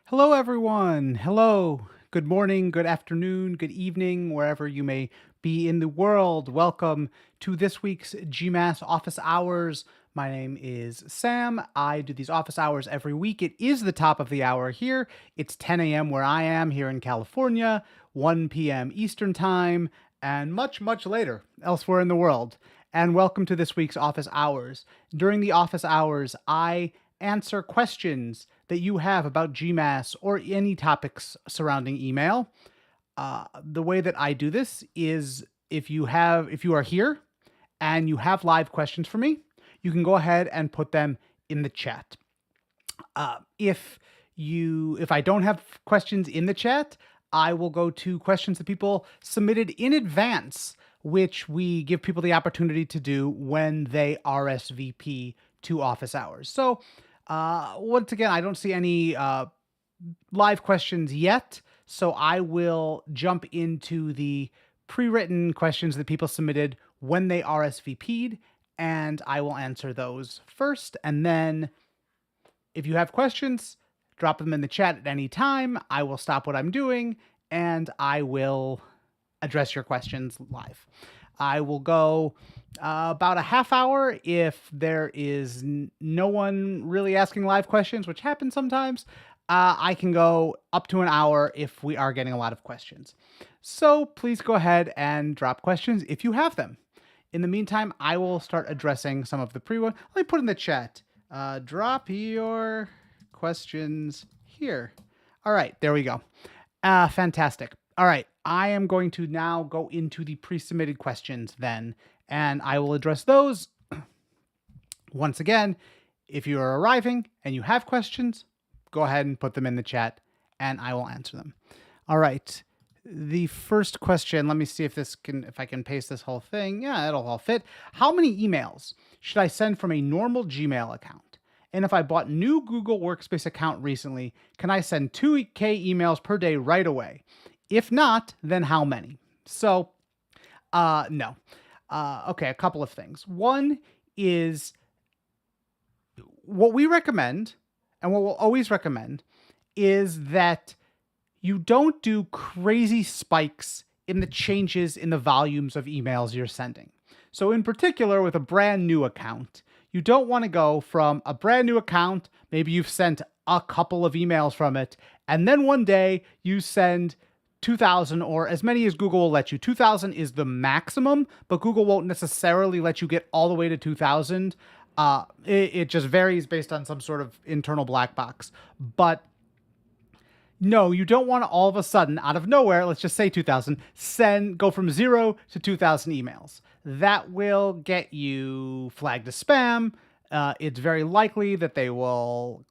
Hello, everyone. Hello. Good morning, good afternoon, good evening, wherever you may be in the world. Welcome to this week's GMass office hours. My name is Sam. I do these office hours every week. It is the top of the hour here. It's 10 a.m. where I am here in California, 1 p.m. Eastern Time, and much, much later elsewhere in the world. And welcome to this week's office hours. During the office hours, I answer questions that you have about GMass or any topics surrounding email. The way that I do this is if you are here and you have live questions for me, you can go ahead and put them in the chat. If I don't have questions in the chat, I will go to questions that people submitted in advance, which we give people the opportunity to do when they RSVP to office hours. So once again, I don't see any live questions yet, so I will jump into the pre-written questions that people submitted when they RSVP'd, and I will answer those first. And then if you have questions, drop them in the chat at any time. I will stop what I'm doing and I will address your questions live. I will go about a half hour if there is no one really asking live questions, which happens sometimes. I can go up to an hour if we are getting a lot of questions. So please go ahead and drop questions if you have them. In the meantime, I will start addressing some of the pre-one. Let me put in the chat. Drop your questions here. All right, there we go. Fantastic. All right, I am going to now go into the pre-submitted questions then, and I will address those. Once again, if you are arriving and you have questions, go ahead and put them in the chat, and I will answer them. All right. The first question, let me see if I can paste this whole thing. Yeah, it'll all fit. How many emails should I send from a normal Gmail account? And if I bought new Google Workspace account recently, can I send 2K emails per day right away? If not, then how many? So, no. Okay, a couple of things. One is what we recommend, and what we'll always recommend, is that you don't do crazy spikes in the changes in the volumes of emails you're sending. So in particular, with a brand new account, you don't want to go from a brand new account, maybe you've sent a couple of emails from it, and then one day you send 2,000 or as many as Google will let you. 2,000 is the maximum, but Google won't necessarily let you get all the way to 2,000. It just varies based on some sort of internal black box. But no, you don't want to all of a sudden, out of nowhere, let's just say 2,000, go from 0 to 2,000 emails. That will get you flagged as spam. It's very likely that they will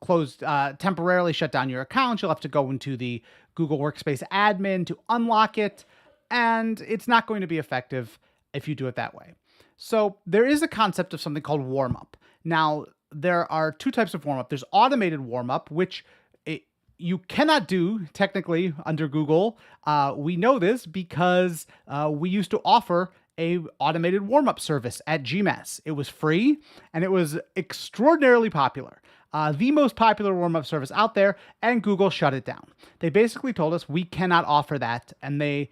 temporarily shut down your account. You'll have to go into the Google Workspace admin to unlock it, and it's not going to be effective if you do it that way. So there is a concept of something called warm-up. Now, there are two types of warm-up. There's automated warm-up, which you cannot do technically under Google. We know this because we used to offer a automated warm-up service at GMass. It was free and it was extraordinarily popular. The most popular warm-up service out there, and Google shut it down. They basically told us we cannot offer that, and they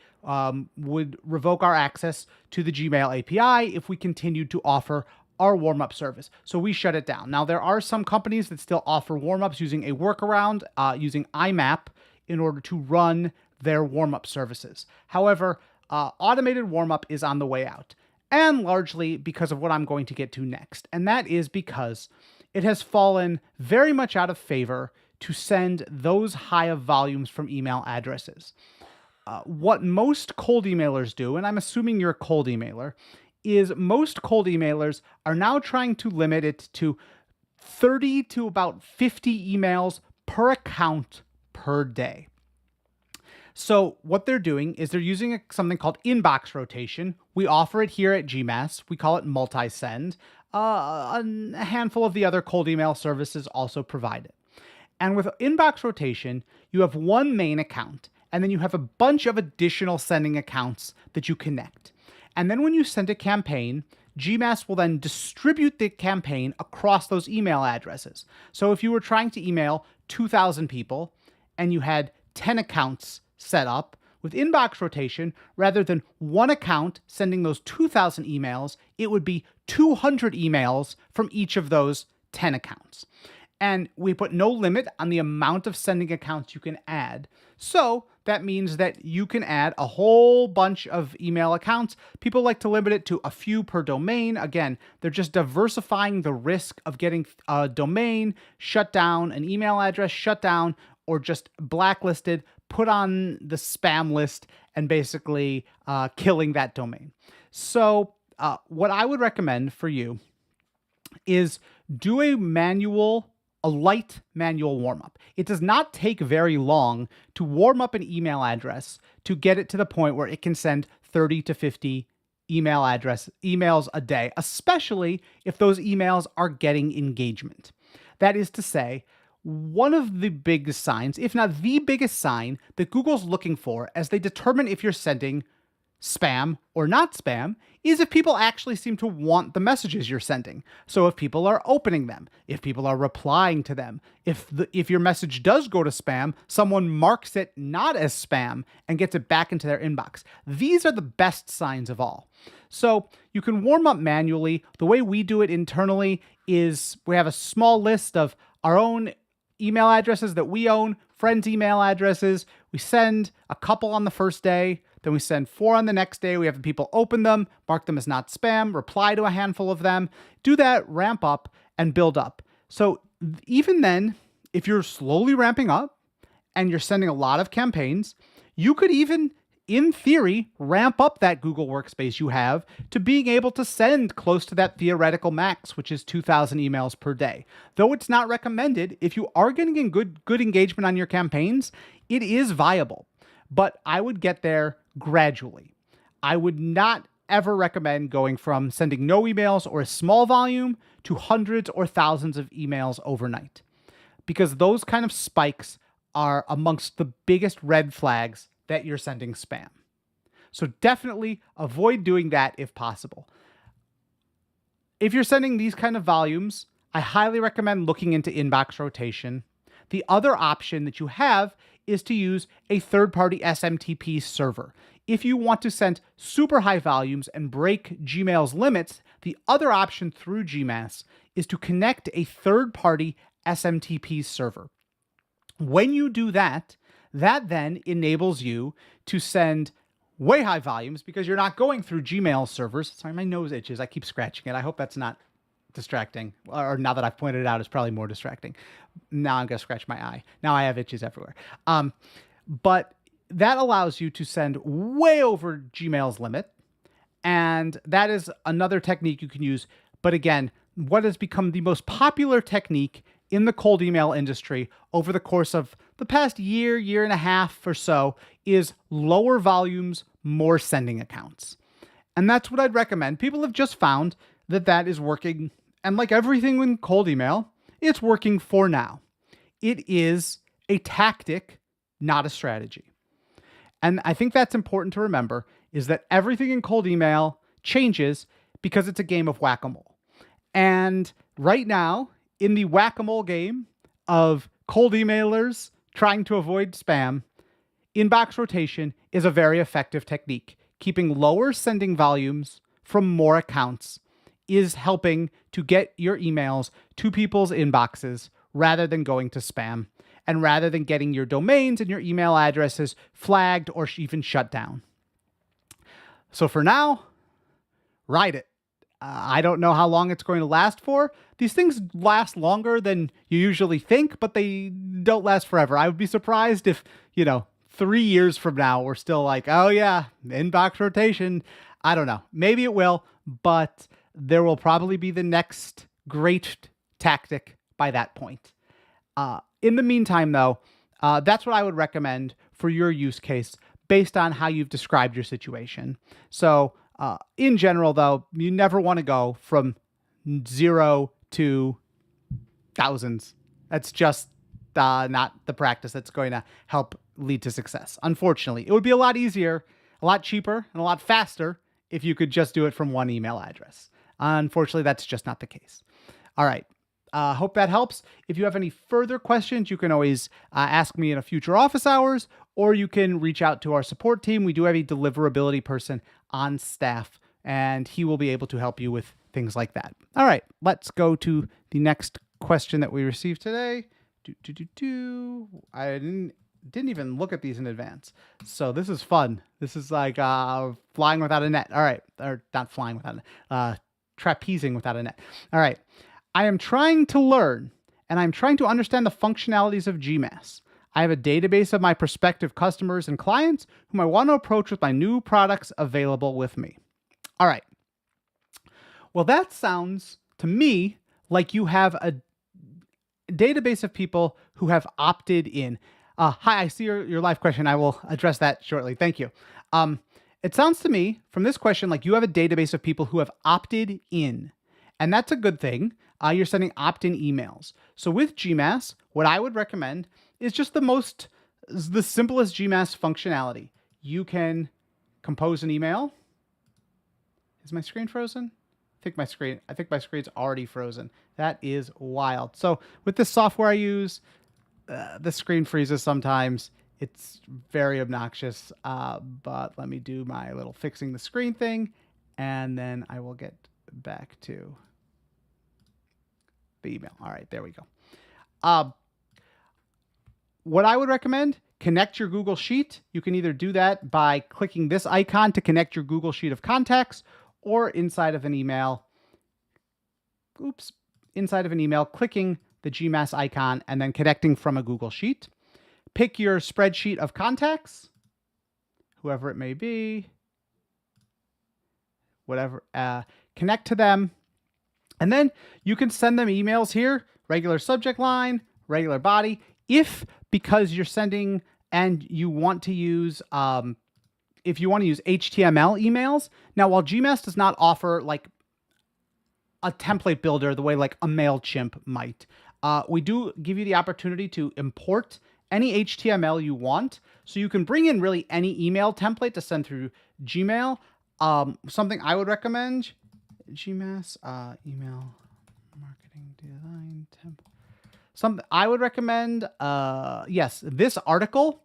would revoke our access to the Gmail API if we continued to offer our warm-up service. So we shut it down. Now, there are some companies that still offer warm-ups using a workaround, using IMAP in order to run their warm-up services. However, automated warm-up is on the way out, and largely because of what I'm going to get to next. And that is because it has fallen very much out of favor to send those high of volumes from email addresses. What most cold emailers do, and I'm assuming you're a cold emailer, is most cold emailers are now trying to limit it to 30 to about 50 emails per account per day. So what they're doing is they're using something called inbox rotation. We offer it here at GMass. We call it multi-send. A handful of the other cold email services also provide it. And with inbox rotation, you have one main account, and then you have a bunch of additional sending accounts that you connect. And then when you send a campaign, GMass will then distribute the campaign across those email addresses. So if you were trying to email 2,000 people and you had 10 accounts set up with inbox rotation, rather than one account sending those 2,000 emails, it would be 200 emails from each of those 10 accounts. And we put no limit on the amount of sending accounts you can add. So that means that you can add a whole bunch of email accounts. People like to limit it to a few per domain. Again, they're just diversifying the risk of getting a domain shut down, an email address shut down, or just blacklisted, put on the spam list, and basically killing that domain. So what I would recommend for you is do a light manual warm-up. It does not take very long to warm up an email address to get it to the point where it can send 30 to 50 emails a day, especially if those emails are getting engagement. That is to say, one of the biggest signs, if not the biggest sign, that Google's looking for as they determine if you're sending spam or not spam, is if people actually seem to want the messages you're sending. So if people are opening them, if people are replying to them, if your message does go to spam, someone marks it not as spam and gets it back into their inbox. These are the best signs of all. So you can warm up manually. The way we do it internally is we have a small list of our own email addresses that we own, friends' email addresses. We send a couple on the first day, then we send 4 on the next day. We have the people open them, mark them as not spam, reply to a handful of them, do that, ramp up, and build up. So even then, if you're slowly ramping up and you're sending a lot of campaigns, you could even, in theory, ramp up that Google Workspace you have to being able to send close to that theoretical max, which is 2,000 emails per day. Though it's not recommended, if you are getting good engagement on your campaigns, it is viable. But I would get there gradually. I would not ever recommend going from sending no emails or a small volume to hundreds or thousands of emails overnight, because those kind of spikes are amongst the biggest red flags that you're sending spam. So definitely avoid doing that if possible. If you're sending these kind of volumes, I highly recommend looking into inbox rotation. The other option that you have is to use a third-party SMTP server. If you want to send super high volumes and break Gmail's limits, the other option through GMass is to connect a third-party SMTP server. When you do that, that then enables you to send way high volumes because you're not going through Gmail servers. Sorry, my nose itches. I keep scratching it. I hope that's not distracting. Or now that I've pointed it out, it's probably more distracting. Now I'm going to scratch my eye. Now I have itches everywhere. But that allows you to send way over Gmail's limit. And that is another technique you can use. But again, what has become the most popular technique in the cold email industry over the course of the past year and a half or so is lower volumes, more sending accounts. And that's what I'd recommend. People have just found that that is working. And like everything in cold email, it's working for now. It is a tactic, not a strategy. And I think that's important to remember, is that everything in cold email changes because it's a game of whack-a-mole. And right now, in the whack-a-mole game of cold emailers trying to avoid spam, inbox rotation is a very effective technique. Keeping lower sending volumes from more accounts is helping to get your emails to people's inboxes rather than going to spam, and rather than getting your domains and your email addresses flagged or even shut down. So for now, ride it. I don't know how long it's going to last for. These things last longer than you usually think, but they don't last forever. I would be surprised if, 3 years from now, we're still like, oh yeah, inbox rotation. I don't know. Maybe it will, but there will probably be the next great tactic by that point. In the meantime, though, that's what I would recommend for your use case based on how you've described your situation. So in general, though, you never want to go from 0 to thousands. That's just not the practice that's going to help lead to success. Unfortunately, it would be a lot easier, a lot cheaper, and a lot faster if you could just do it from one email address. Unfortunately, that's just not the case. All right. Hope that helps. If you have any further questions, you can always ask me in a future office hours, or you can reach out to our support team. We do have a deliverability person on staff, and he will be able to help you with things like that. All right, let's go to the next question that we received today. I didn't even look at these in advance, so this is fun. This is like flying without a net. All right, or not flying without a net, trapezing without a net. All right. I am trying to learn, and I'm trying to understand the functionalities of GMass. I have a database of my prospective customers and clients whom I want to approach with my new products available with me. All right. Well, that sounds to me like you have a database of people who have opted in. Hi, I see your live question. I will address that shortly. Thank you. It sounds to me from this question like you have a database of people who have opted in. And that's a good thing. You're sending opt-in emails. So with GMass, what I would recommend is just the simplest GMass functionality. You can compose an email. Is my screen frozen? I think my screen's already frozen. That is wild. So with this software I use, the screen freezes sometimes. It's very obnoxious. But let me do my little fixing the screen thing, and then I will get back to the email. All right, there we go. What I would recommend, connect your Google Sheet. You can either do that by clicking this icon to connect your Google Sheet of contacts, or inside of an email, clicking the GMass icon and then connecting from a Google Sheet. Pick your spreadsheet of contacts, whoever it may be, whatever, connect to them. And then you can send them emails here, regular subject line, regular body. If, because you're sending and you want to use, if you want to use HTML emails. Now, while GMass does not offer like a template builder the way like a MailChimp might, we do give you the opportunity to import any HTML you want. So you can bring in really any email template to send through Gmail. Something I would recommend, GMass email marketing design template. I would recommend, yes, this article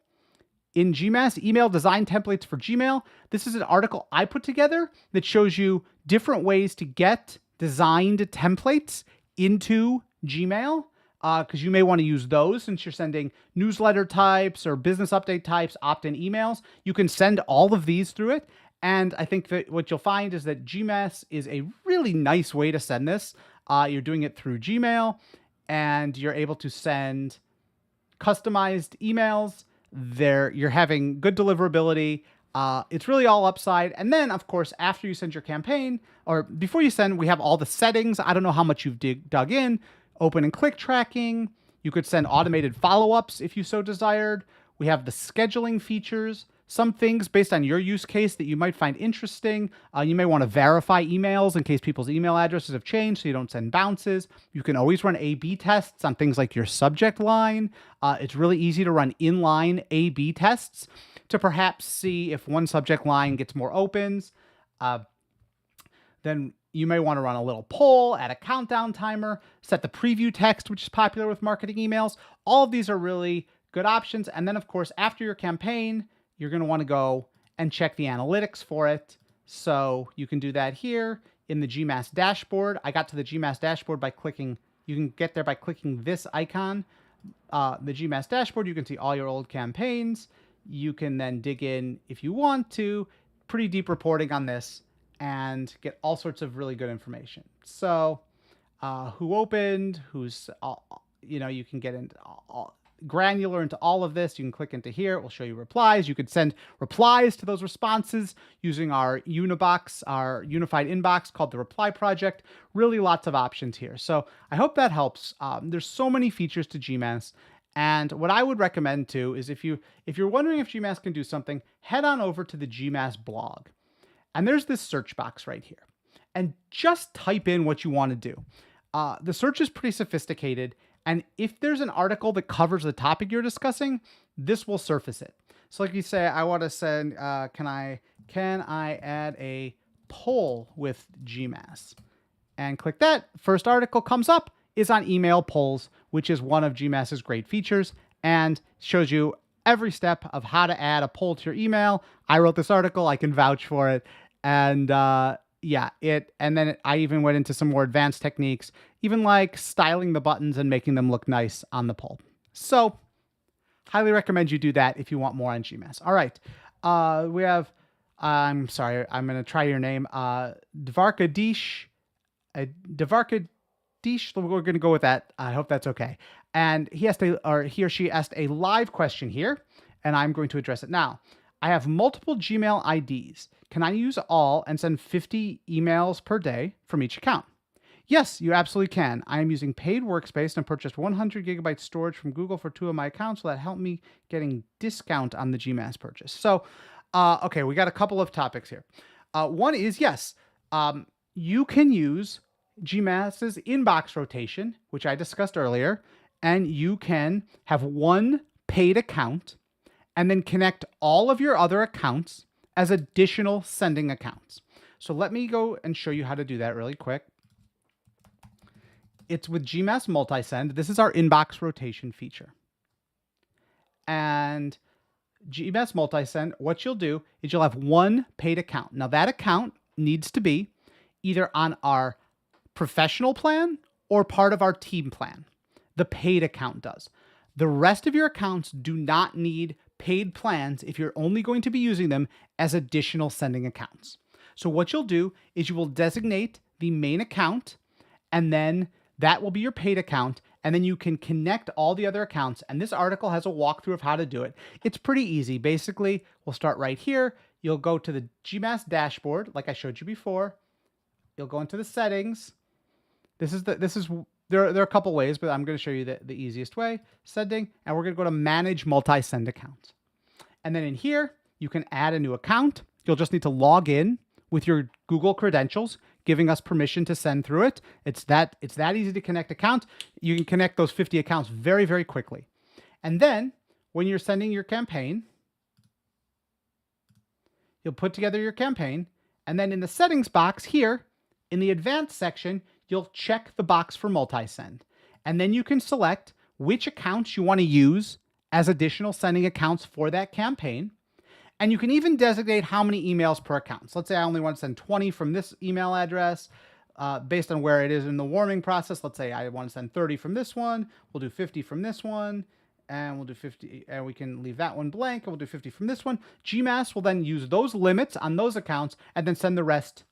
in GMass, email design templates for Gmail. This is an article I put together that shows you different ways to get designed templates into Gmail, because you may want to use those since you're sending newsletter types or business update types, opt-in emails. You can send all of these through it. And I think that what you'll find is that GMass is a really nice way to send this. You're doing it through Gmail, and you're able to send customized emails. You're having good deliverability. It's really all upside. And then, of course, after you send your campaign, or before you send, we have all the settings. I don't know how much you've dug in. Open and click tracking. You could send automated follow-ups if you so desired. We have the scheduling features. Some things based on your use case that you might find interesting. You may want to verify emails in case people's email addresses have changed so you don't send bounces. You can always run A/B tests on things like your subject line. It's really easy to run inline A/B tests to perhaps see if one subject line gets more opens. Then you may want to run a little poll, add a countdown timer, set the preview text, which is popular with marketing emails. All of these are really good options. And then, of course, after your campaign, you're going to want to go and check the analytics for it. So you can do that here in the GMass dashboard. I got to the GMass dashboard by clicking, you can get there by clicking this icon. The GMass dashboard, you can see all your old campaigns. You can then dig in if you want to, pretty deep reporting on this, and get all sorts of really good information. So who opened, you can get into granular into all of this. You can click into here. It will show you replies. You could send replies to those responses using our Unibox, our unified inbox called the Reply Project. Really lots of options here. So I hope that helps. There's so many features to GMass. And what I would recommend too is if you're wondering if GMass can do something, head on over to the GMass blog. And there's this search box right here. And just type in what you want to do. The search is pretty sophisticated. And if there's an article that covers the topic you're discussing, this will surface it. So like you say, I want to send, can I add a poll with GMass? And click that. First article comes up. is on email polls, which is one of GMass's great features, and shows you every step of how to add a poll to your email. I wrote this article, I can vouch for it. And I even went into some more advanced techniques, even like styling the buttons and making them look nice on the poll. So highly recommend you do that if you want more on GMass. All right. We have, I'm sorry, I'm going to try your name. Dvarkadish. We're going to go with that. I hope that's okay. And he or she asked a live question here, and I'm going to address it now. I have multiple Gmail IDs. Can I use all and send 50 emails per day from each account? Yes, you absolutely can. I am using paid workspace and purchased 100 gigabyte storage from Google for 2 of my accounts, so that helped me getting discount on the GMass purchase. So, okay, we got a couple of topics here. One is, yes, you can use GMass's inbox rotation, which I discussed earlier, and you can have one paid account and then connect all of your other accounts as additional sending accounts. So let me go and show you how to do that really quick. It's with GMass Multisend. This is our inbox rotation feature. And GMass Multisend, what you'll do is you'll have one paid account. Now that account needs to be either on our professional plan or part of our team plan. The paid account does. The rest of your accounts do not need paid plans if you're only going to be using them as additional sending accounts. So what you'll do is you will designate the main account, and then that will be your paid account, and then you can connect all the other accounts. And this article has a walkthrough of how to do it. It's pretty easy. Basically, we'll start right here. You'll go to the GMass dashboard, like I showed you before. You'll go into the settings. There are a couple ways, but I'm going to show you the easiest way. Setting, and we're going to go to Manage Multi-Send Accounts. And then in here, you can add a new account. You'll just need to log in with your Google credentials, giving us permission to send through it. It's that easy to connect account. You can connect those 50 accounts very, very quickly. And then when you're sending your campaign, you'll put together your campaign. And then in the settings box here, in the advanced section, you'll check the box for multi-send. And then you can select which accounts you want to use as additional sending accounts for that campaign. And you can even designate how many emails per account. So let's say I only want to send 20 from this email address based on where it is in the warming process. Let's say I want to send 30 from this one. We'll do 50 from this one. And we'll do 50, and we can leave that one blank, and we'll do 50 from this one. GMass will then use those limits on those accounts and then send the rest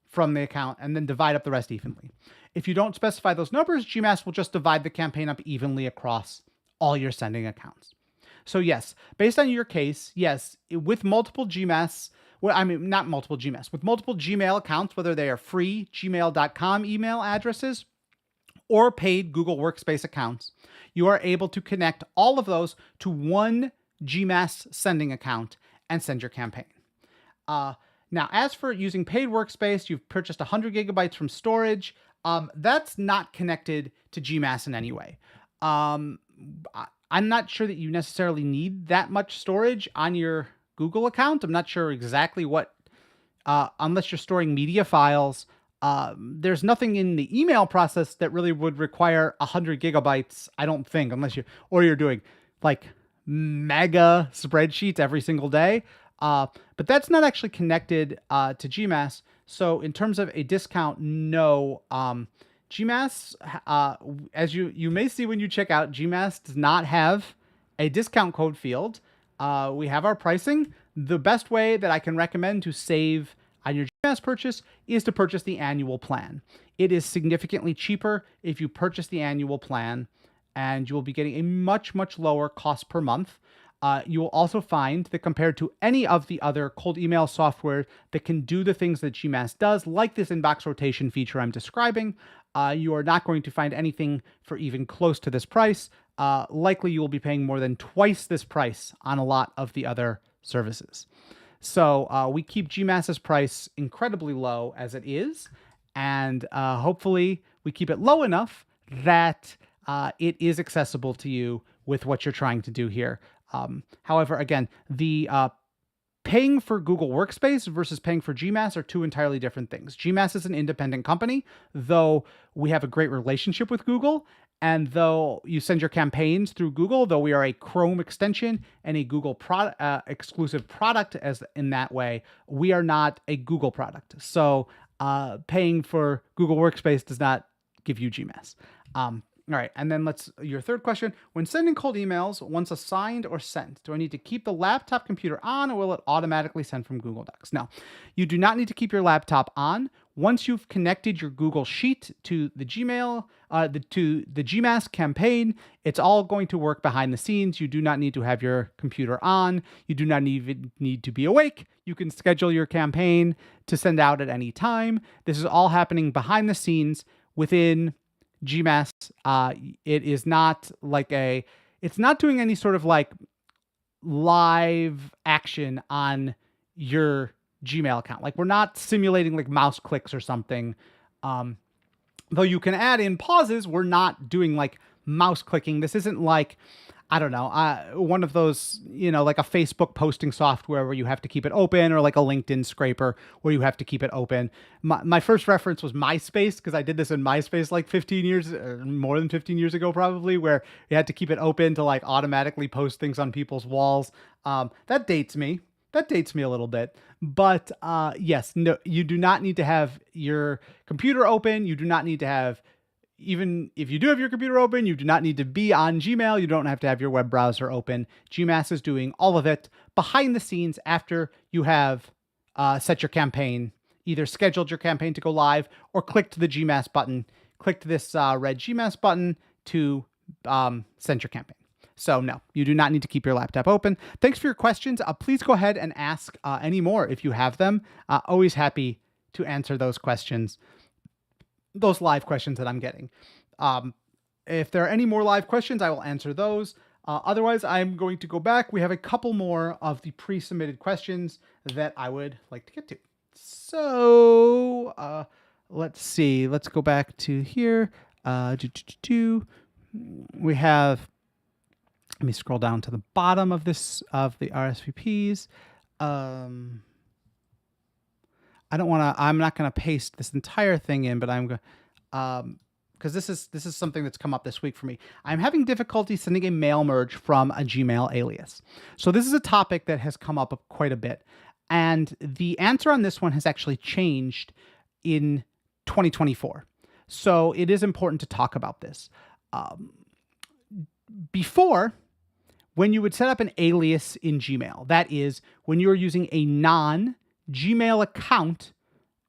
from the account and then divide up the rest evenly. If you don't specify those numbers, GMass will just divide the campaign up evenly across all your sending accounts. So yes, based on your case, yes, with multiple GMass, not multiple GMass, with multiple Gmail accounts, whether they are free gmail.com email addresses or paid Google Workspace accounts, you are able to connect all of those to one GMass sending account and send your campaign. Now, as for using paid workspace, you've purchased 100 gigabytes from storage. That's not connected to GMass in any way. I'm not sure that you necessarily need that much storage on your Google account. I'm not sure exactly what, unless you're storing media files. There's nothing in the email process that really would require 100 gigabytes, I don't think, unless you're doing like mega spreadsheets every single day. But that's not actually connected to GMass. So in terms of a discount, no. GMass, as you may see when you check out, GMass does not have a discount code field. We have our pricing. The best way that I can recommend to save on your GMass purchase is to purchase the annual plan. It is significantly cheaper if you purchase the annual plan, and you will be getting a much, much lower cost per month. You will also find that compared to any of the other cold email software that can do the things that GMass does, like this inbox rotation feature I'm describing, you are not going to find anything for even close to this price. Likely you will be paying more than twice this price on a lot of the other services. So we keep GMass's price incredibly low as it is, and hopefully we keep it low enough that it is accessible to you with what you're trying to do here. However, again, the Paying for Google Workspace versus paying for GMass are two entirely different things. GMass is an independent company, though we have a great relationship with Google. And though you send your campaigns through Google, though we are a Chrome extension and a Google exclusive product, as in that way, we are not a Google product. So paying for Google Workspace does not give you GMass. All right, and then your third question. When sending cold emails, once assigned or sent, do I need to keep the laptop computer on, or will it automatically send from Google Docs? No, you do not need to keep your laptop on. Once you've connected your Google Sheet to the Gmail, to the GMass campaign, it's all going to work behind the scenes. You do not need to have your computer on. You do not even need to be awake. You can schedule your campaign to send out at any time. This is all happening behind the scenes within GMass. It is not like it's not doing any sort of like live action on your Gmail account. Like, we're not simulating like mouse clicks or something. Though you can add in pauses, we're not doing like mouse clicking. This isn't like, I don't know, one of those, like a Facebook posting software where you have to keep it open, or like a LinkedIn scraper where you have to keep it open. My first reference was MySpace, because I did this in MySpace like 15 years, or more than 15 years ago probably, where you had to keep it open to like automatically post things on people's walls. That dates me. That dates me a little bit. But yes, no, you do not need to have your computer open. You do not need to have, even if you do have your computer open, you do not need to be on Gmail. You don't have to have your web browser open. GMass is doing all of it behind the scenes after you have set your campaign, either scheduled your campaign to go live or clicked the GMass button, clicked this red GMass button to send your campaign. So no, you do not need to keep your laptop open. Thanks for your questions. Please go ahead and ask any more if you have them. Always happy to answer those questions. Those live questions that I'm getting. If there are any more live questions, I will answer those. Otherwise, I'm going to go back. We have a couple more of the pre-submitted questions that I would like to get to. So let's see. Let's go back to here. We have, let me scroll down to the bottom of this, of the RSVPs. I'm not going to paste this entire thing in, but I'm going because this is something that's come up this week for me. I'm having difficulty sending a mail merge from a Gmail alias. So this is a topic that has come up quite a bit. And the answer on this one has actually changed in 2024. So it is important to talk about this. Before, when you would set up an alias in Gmail, that is when you're using a non-Gmail account,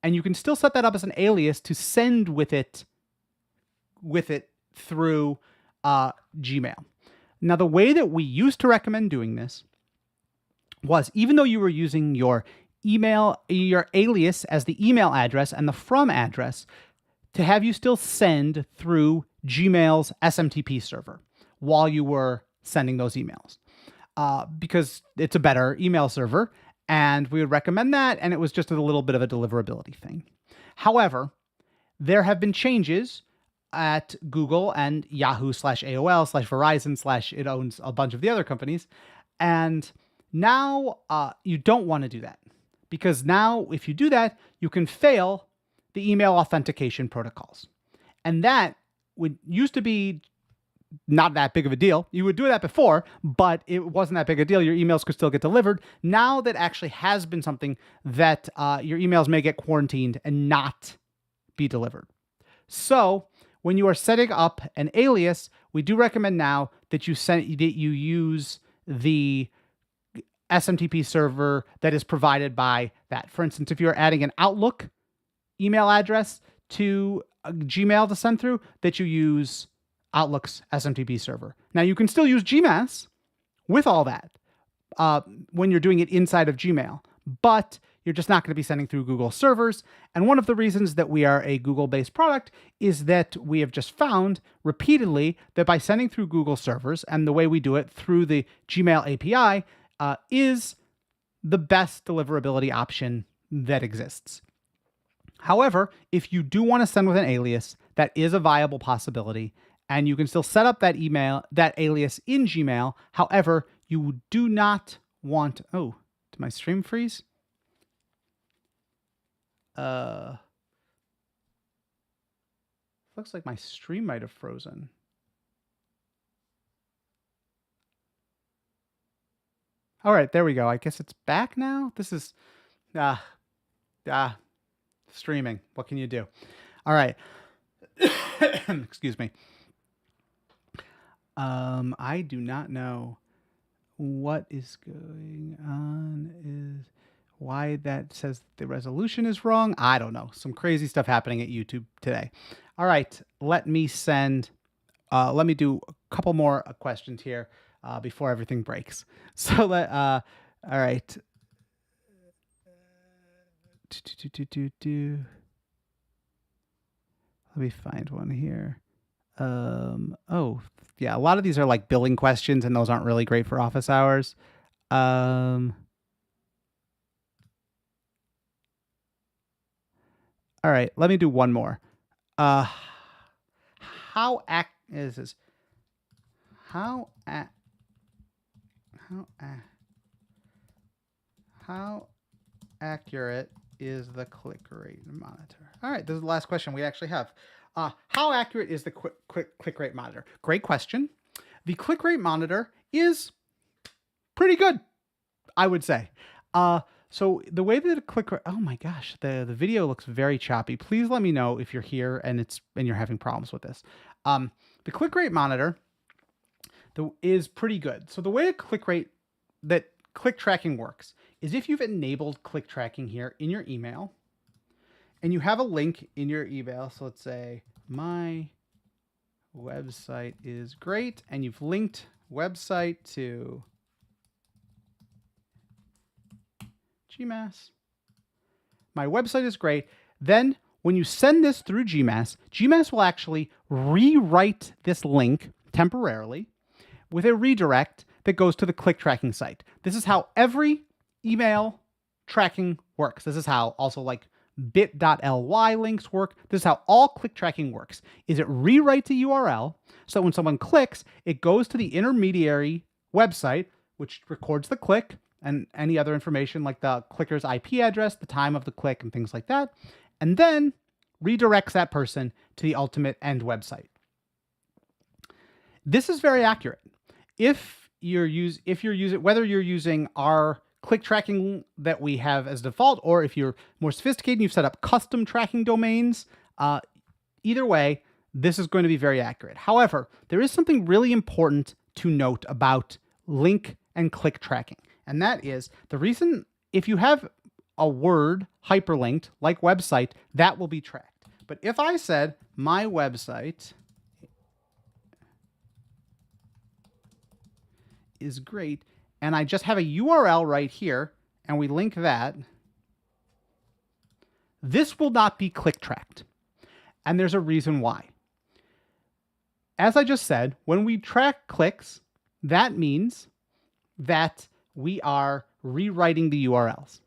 and you can still set that up as an alias to send with it through Gmail. Now, the way that we used to recommend doing this was, even though you were using your alias as the email address and the from address, to have you still send through Gmail's SMTP server while you were sending those emails, because it's a better email server. And we would recommend that, and it was just a little bit of a deliverability thing. However, there have been changes at Google and Yahoo/AOL/Verizon/ it owns a bunch of the other companies. And now you don't want to do that, because now if you do that, you can fail the email authentication protocols. And that used to be not that big of a deal. You would do that before, but it wasn't that big a deal. Your emails could still get delivered. Now that actually has been something that your emails may get quarantined and not be delivered. So when you are setting up an alias, we do recommend now that you use the SMTP server that is provided by that. For instance, if you're adding an Outlook email address to Gmail to send through, that you use Outlook's SMTP server. Now, you can still use GMass with all that when you're doing it inside of Gmail, but you're just not going to be sending through Google servers. And one of the reasons that we are a Google-based product is that we have just found repeatedly that by sending through Google servers, and the way we do it through the Gmail API, is the best deliverability option that exists. However, if you do want to send with an alias, that is a viable possibility. And you can still set up that alias in Gmail. However, you do not want, did Did my stream freeze? Looks like my stream might have frozen. All right, there we go. I guess it's back now. This is streaming. What can you do? All right. Excuse me. I do not know what is going on. Is why that says the resolution is wrong. I don't know. Some crazy stuff happening at YouTube today. All right, let me do a couple more questions here before everything breaks. So all right. Let me find one here. Oh, yeah, a lot of these are like billing questions, and those aren't really great for office hours. All right, let me do one more. How accurate is the click rate monitor? All right, this is the last question we actually have. How accurate is the click rate monitor? Great question. The click rate monitor is pretty good, I would say. So the way that oh my gosh, the video looks very choppy. Please let me know if you're here and you're having problems with this. The click rate monitor is pretty good. So the way that click tracking works is if you've enabled click tracking here in your email and you have a link in your email. So let's say my website is great, and you've linked website to GMass. My website is great. Then when you send this through GMass, GMass will actually rewrite this link temporarily with a redirect that goes to the click tracking site. This is how every email tracking works. This is how also like bit.ly links work. This is how all click tracking works. Is it rewrites a URL so when someone clicks, it goes to the intermediary website, which records the click and any other information like the clicker's IP address, the time of the click, and things like that, and then redirects that person to the ultimate end website. This is very accurate. Whether you're using our click tracking that we have as default, or if you're more sophisticated and you've set up custom tracking domains, either way, this is going to be very accurate. However, there is something really important to note about link and click tracking. And that is the reason if you have a word hyperlinked like website, that will be tracked. But if I said my website is great, and I just have a URL right here, and we link that, this will not be click tracked. And there's a reason why. As I just said, when we track clicks, that means that we are rewriting the URLs.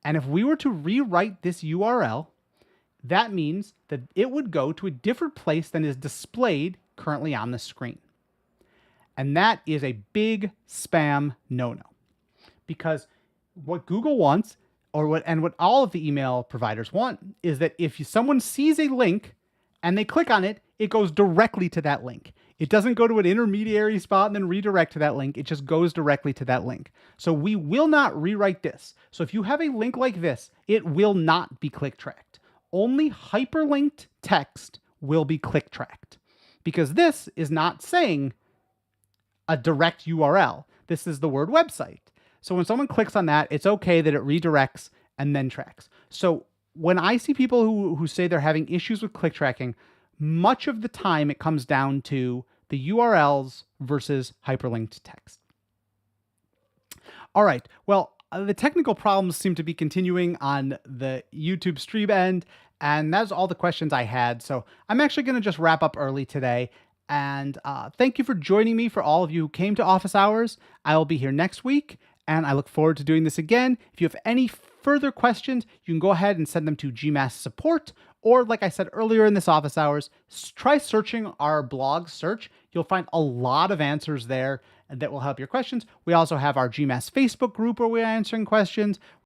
And if we were to rewrite this URL, that means that it would go to a different place than is displayed currently on the screen. And that is a big spam no-no. Because what Google wants, and what all of the email providers want, is that if someone sees a link and they click on it, it goes directly to that link. It doesn't go to an intermediary spot and then redirect to that link. It just goes directly to that link. So we will not rewrite this. So if you have a link like this, it will not be click tracked. Only hyperlinked text will be click tracked, because this is not saying a direct URL. This is the word website. So when someone clicks on that, it's okay that it redirects and then tracks. So when I see people who say they're having issues with click tracking, much of the time it comes down to the URLs versus hyperlinked text. All right. Well, the technical problems seem to be continuing on the YouTube stream end, and that's all the questions I had. So I'm actually going to just wrap up early today. And thank you for joining me. For all of you who came to office hours, I will be here next week, and I look forward to doing this again. If you have any further questions, you can go ahead and send them to GMass support, or like I said earlier in this office hours, try searching our blog search. You'll find a lot of answers there, that will help your questions. We also have our GMass Facebook group where we're answering questions.